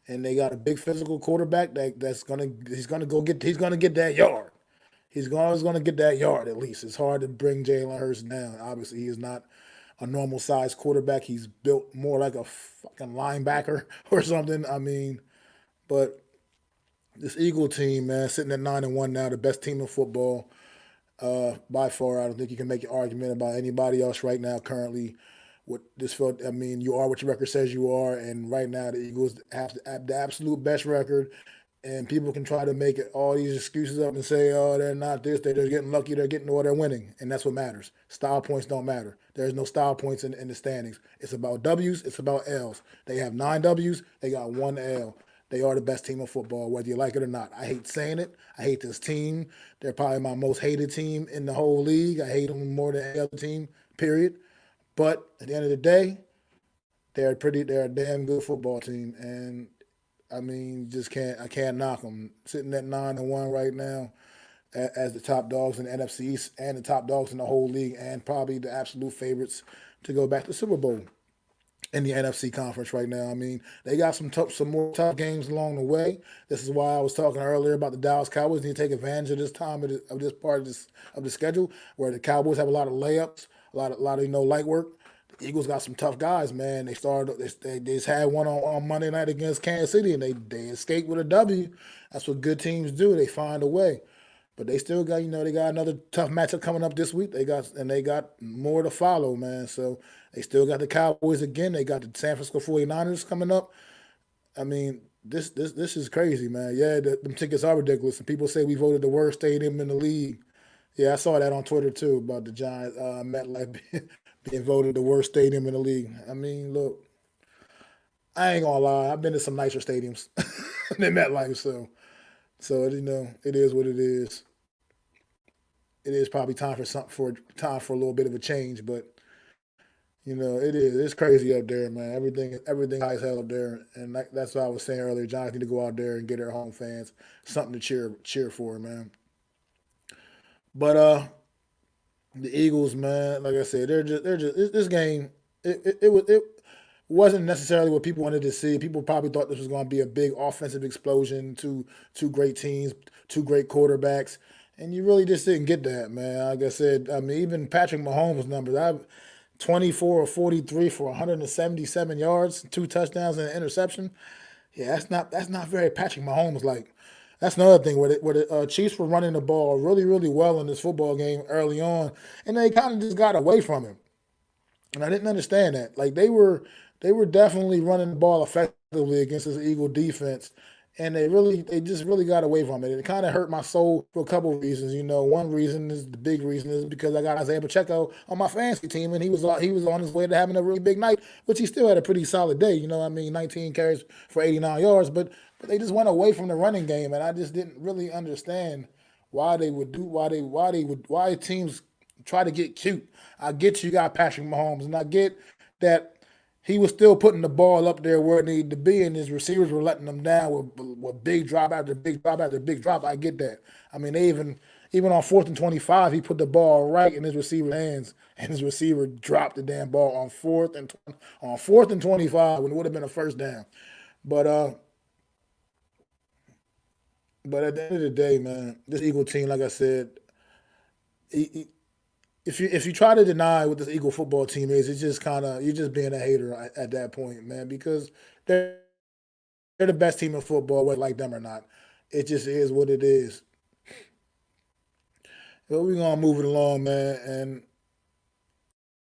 and they got a big physical quarterback he's gonna get that yard. He's always gonna get that yard at least. It's hard to bring Jalen Hurts down. Obviously, he is not a normal size quarterback. He's built more like a fucking linebacker or something. I mean, but this Eagle team, man, sitting at 9-1 now, the best team in football. By far, I don't think you can make an argument about anybody else right now currently. With this field, I mean, you are what your record says you are, and right now the Eagles have the absolute best record. And people can try to make all these excuses up and say, "Oh, they're not this. They're just getting lucky. They're winning," and that's what matters. Style points don't matter. There's no style points in the standings. It's about W's. It's about L's. They have 9 W's. They got 1 L. They are the best team in football, whether you like it or not. I hate saying it. I hate this team. They're probably my most hated team in the whole league. I hate them more than any other team, period. But at the end of the day, they're a damn good football team, and I mean, just can't I can't knock them. Sitting at 9-1 right now, as the top dogs in the NFC East and the top dogs in the whole league, and probably the absolute favorites to go back to the Super Bowl in the NFC conference right now. I mean, they got some more tough games along the way. This is why I was talking earlier about the Dallas Cowboys need to take advantage of this time of this part of the schedule where the Cowboys have a lot of layups, a lot of light work. The Eagles got some tough guys, man. They just had one on Monday night against Kansas City, and they escaped with a W. That's what good teams do. They find a way. But they still got, they got another tough matchup coming up this week. They got more to follow, man. So they still got the Cowboys again. They got the San Francisco 49ers coming up. I mean, this is crazy, man. Yeah, them tickets are ridiculous. And people say we voted the worst stadium in the league. Yeah, I saw that on Twitter too about the Giants, MetLife being voted the worst stadium in the league. I mean, look, I ain't gonna lie. I've been to some nicer stadiums than MetLife, so it is what it is. It is probably time for a little bit of a change, but it is. It's crazy up there, man. Everything high as hell up there, and that's what I was saying earlier. Giants need to go out there and get their home fans something to cheer for, man. But the Eagles, man, like I said, they're just this game. It wasn't necessarily what people wanted to see. People probably thought this was going to be a big offensive explosion, two great teams, two great quarterbacks, and you really just didn't get that, man. Like I said, I mean, even Patrick Mahomes' numbers, 24 or 43 for 177 yards, two touchdowns and an interception. Yeah, that's not very Patrick Mahomes like. That's another thing where the Chiefs were running the ball really, really well in this football game early on, and they kind of just got away from him. And I didn't understand that. Like they were definitely running the ball effectively against this Eagle defense, and they just really got away from it. It kind of hurt my soul for a couple of reasons. One reason is the big reason is because I got Isaiah Pacheco on my fantasy team, and he was on his way to having a really big night, which he still had a pretty solid day. I mean, 19 carries for 89 yards, but they just went away from the running game, and I just didn't really understand why they would do why teams try to get cute. I get you got Patrick Mahomes, and I get that he was still putting the ball up there where it needed to be, and his receivers were letting them down with big drop after big drop after big drop. I get that. I mean, they even on 4th and 25, he put the ball right in his receiver's hands, and his receiver dropped the damn ball on 4th and 25 when it would have been a first down. But but at the end of the day, man, this Eagle team, like I said, if you try to deny what this Eagle football team is, it's just kind of you're just being a hater at that point, man. Because they're they're the best team in football, whether you like them or not. It just is what it is. But we're gonna move it along, man. And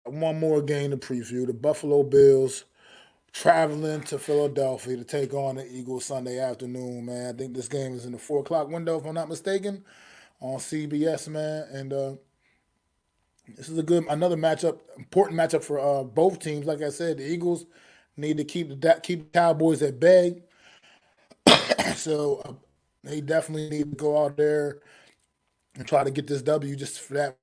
one more game to preview: the Buffalo Bills traveling to Philadelphia to take on the Eagles Sunday afternoon, man. I think this game is in the 4 o'clock window, if I'm not mistaken, on CBS, man. And this is another matchup, important matchup for both teams. Like I said, the Eagles need to keep the Cowboys at bay, so they definitely need to go out there and try to get this W just for that,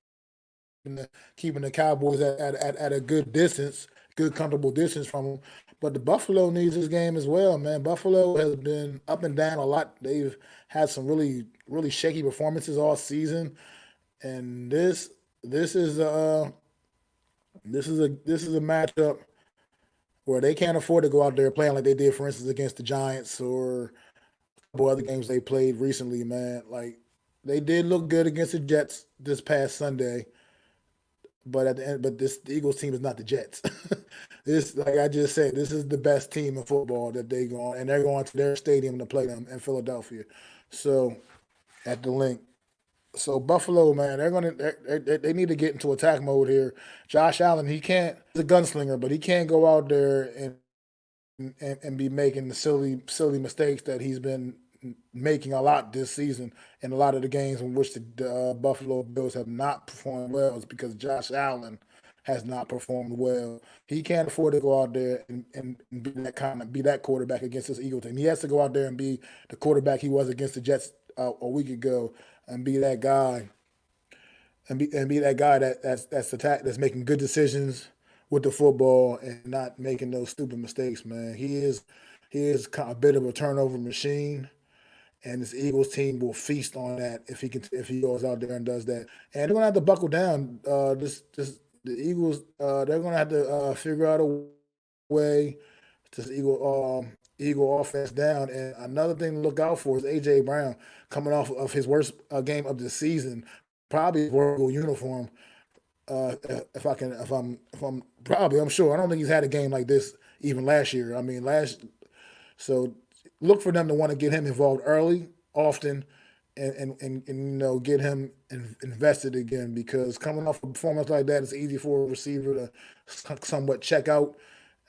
keeping the Cowboys at a good distance, good comfortable distance from them. But the Buffalo needs this game as well, man. Buffalo has been up and down a lot. They've had some really really shaky performances all season, and this is a matchup where they can't afford to go out there playing like they did, for instance, against the Giants or a couple other games they played recently, man. Like they did look good against the Jets this past Sunday, but at the end, the Eagles team is not the Jets. This, like I just said, this is the best team in football that and they're going to their stadium to play them in Philadelphia. So at the link. So Buffalo, man, they need to get into attack mode here. Josh Allen, he's a gunslinger, but he can't go out there and be making the silly mistakes that he's been making a lot this season. And a lot of the games in which the Buffalo Bills have not performed well is because Josh Allen has not performed well. He can't afford to go out there and be that quarterback against this Eagle team. He has to go out there and be the quarterback he was against the Jets a week ago, and be that guy and be that guy that's making good decisions with the football and not making those stupid mistakes, man. He is a bit of a turnover machine, and this Eagles team will feast on that if he goes out there and does that. And they're gonna have to buckle down. This the Eagles, they're gonna have to figure out a way to Eagle offense down. And another thing to look out for is AJ Brown coming off of his worst game of the season, probably his worst uniform. If I'm probably, I'm sure. I don't think he's had a game like this even last year. I mean, so look for them to want to get him involved early, often, and get him invested again, because coming off a performance like that, it's easy for a receiver to somewhat check out,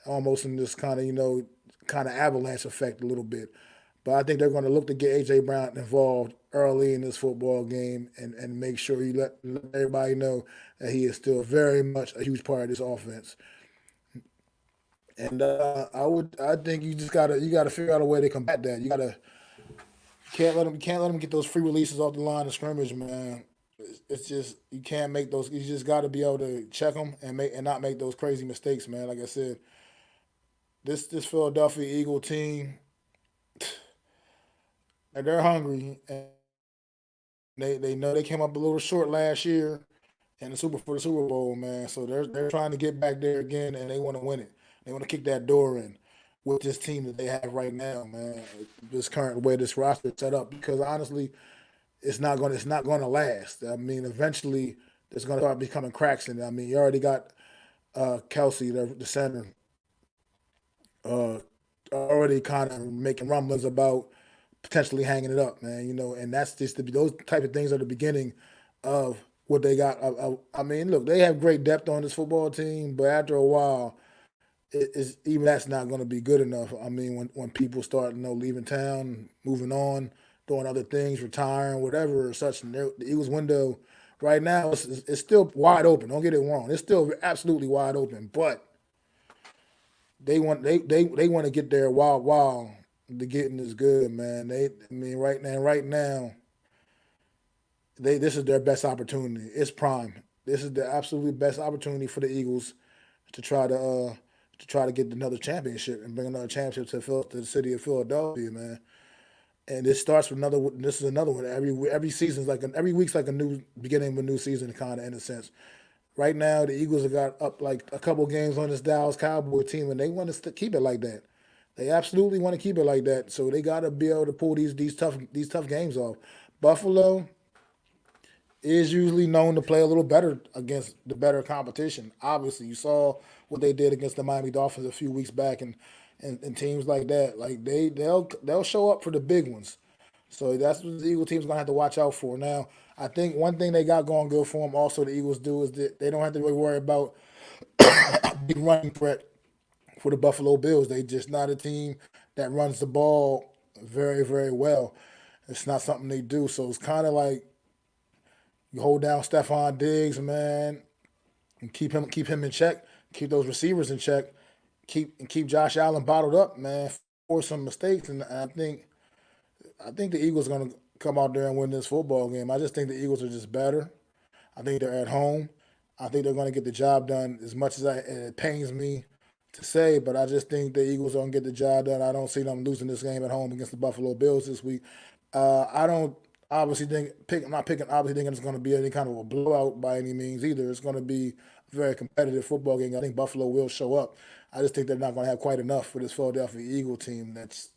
almost in this kind of avalanche effect a little bit. But I think they're going to look to get AJ Brown involved early in this football game, and make sure you let everybody know that he is still very much a huge part of this offense. And I think you gotta figure out a way to combat that. You can't let them get those free releases off the line of scrimmage, man. It's just you can't make those. You just got to be able to check them and not make those crazy mistakes, man. Like I said, this Philadelphia Eagle team, and they're hungry, and they know they came up a little short last year in the Super Bowl, man. So they're trying to get back there again, and they want to win it. They want to kick that door in with this team that they have right now, man. This current way this roster is set up, because honestly, it's not going to last. I mean, eventually there's going to start becoming cracks in it. I mean, you already got Kelsey, the center, uh, already kind of making rumblings about potentially hanging it up, man. And that's just those type of things are the beginning of what they got. I mean, look, they have great depth on this football team, but after a while, even that's not going to be good enough. I mean, when people start, leaving town, moving on, doing other things, retiring, whatever or such, and the Eagles window right now it's still wide open. Don't get it wrong; it's still absolutely wide open. But they want to get there while the getting is good, man. I mean, right now, this is their best opportunity. It's prime. This is the absolute best opportunity for the Eagles to try to get another championship and bring another championship to the city of Philadelphia, man. And this starts with another. This is another one. Every season's every week's like a new beginning of a new season, kind of, in a sense. Right now, the Eagles have got up like a couple games on this Dallas Cowboys team, and they want to keep it like that. They absolutely want to keep it like that. So they got to be able to pull these tough games off. Buffalo is usually known to play a little better against the better competition. Obviously, you saw what they did against the Miami Dolphins a few weeks back, and teams like that. Like they'll show up for the big ones. So that's what the Eagle team's gonna have to watch out for. Now, I think one thing they got going good for them, also the Eagles do, is that they don't have to really worry about big running threat for the Buffalo Bills. They just not a team that runs the ball very, very well. It's not something they do. So it's kind of like you hold down Stephon Diggs, man, and keep him in check, keep those receivers in check, keep Josh Allen bottled up, man, for some mistakes. And I think the Eagles are gonna come out there and win this football game. I just think the Eagles are just better. I think they're at home. I think they're going to get the job done, as much as it pains me to say, but I just think the Eagles are going to get the job done. I don't see them losing this game at home against the Buffalo Bills this week. I don't obviously I'm not picking, obviously thinking it's going to be any kind of a blowout by any means either. It's going to be a very competitive football game. I think Buffalo will show up. I just think they're not going to have quite enough for this Philadelphia Eagle team that's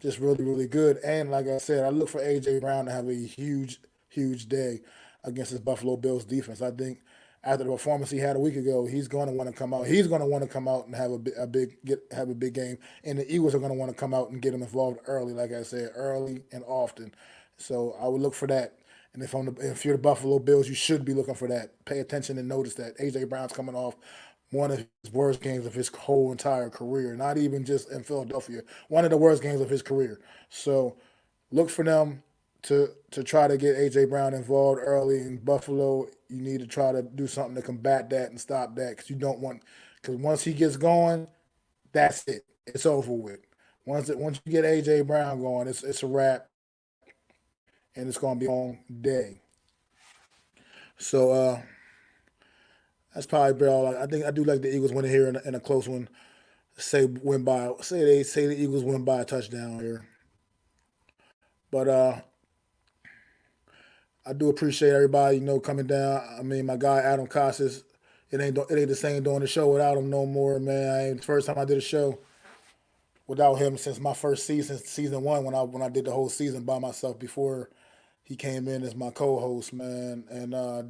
just really, really good. And like I said, I look for AJ Brown to have a huge, huge day against this Buffalo Bills defense. I think after the performance he had a week ago, he's going to want to come out. He's going to want to come out and have have a big game. And the Eagles are going to want to come out and get him involved early, like I said, early and often. So I would look for that. And if you're the Buffalo Bills, you should be looking for that. Pay attention and notice that AJ Brown's coming off one of his worst games of his whole entire career, not even just in Philadelphia, one of the worst games of his career. So look for them to try to get A.J. Brown involved early in Buffalo. You need to try to do something to combat that and stop that because you don't want because once he gets going, that's it. It's over with. Once you get A.J. Brown going, it's a wrap, and it's going to be on day. So that's probably all. I think I do like the Eagles winning here in a close one. Say the Eagles win by a touchdown here. But I do appreciate everybody, coming down. I mean, my guy Adam Costas, it ain't the same doing the show without him no more, man. The first time I did a show without him since my first season 1, when I did the whole season by myself before he came in as my co-host, man. And I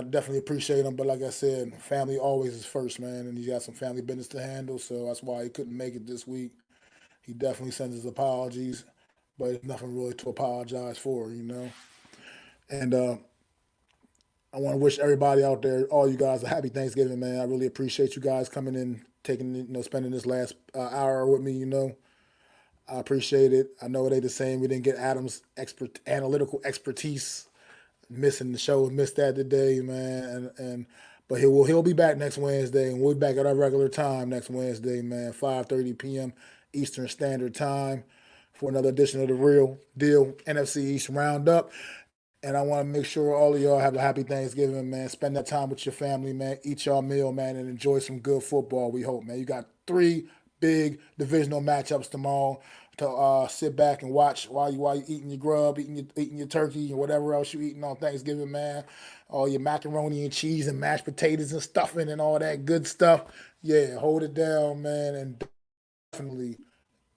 definitely appreciate him. But like I said, family always is first, man. And he's got some family business to handle, so that's why he couldn't make it this week. He definitely sends his apologies, but it's nothing really to apologize for, And I want to wish everybody out there, all you guys, a happy Thanksgiving, man. I really appreciate you guys coming in, spending this last hour with me, I appreciate it. I know it ain't the same. We didn't get Adam's analytical expertise. Missed that today, man. But he'll be back next Wednesday, and we'll be back at our regular time next Wednesday, man, 5:30 p.m. Eastern Standard Time for another edition of the Real Deal NFC East Round-Up. And I want to make sure all of y'all have a happy Thanksgiving, man. Spend that time with your family, man. Eat y'all meal, man, and enjoy some good football, we hope, man. You got 3 big divisional matchups tomorrow to sit back and watch while you eating your grub, eating your turkey, and whatever else you eating on Thanksgiving, man. All your macaroni and cheese and mashed potatoes and stuffing and all that good stuff. Yeah, hold it down, man, and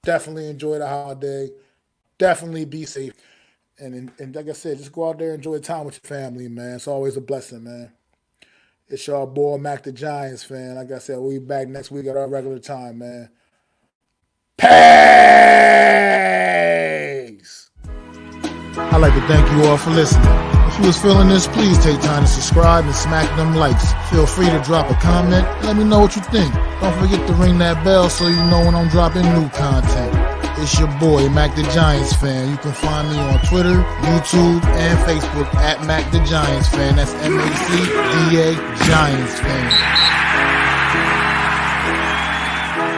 definitely enjoy the holiday. Definitely be safe. And like I said, just go out there and enjoy time with your family, man. It's always a blessing, man. It's your boy, Mac the Giants fan. Like I said, we'll be back next week at our regular time, man. Peace! I'd like to thank you all for listening. If you was feeling this, please take time to subscribe and smack them likes. Feel free to drop a comment. Let me know what you think. Don't forget to ring that bell so you know when I'm dropping new content. It's your boy, Mac the Giants fan. You can find me on Twitter, YouTube, and Facebook at Mac the Giants fan. That's MacDa Giants fan.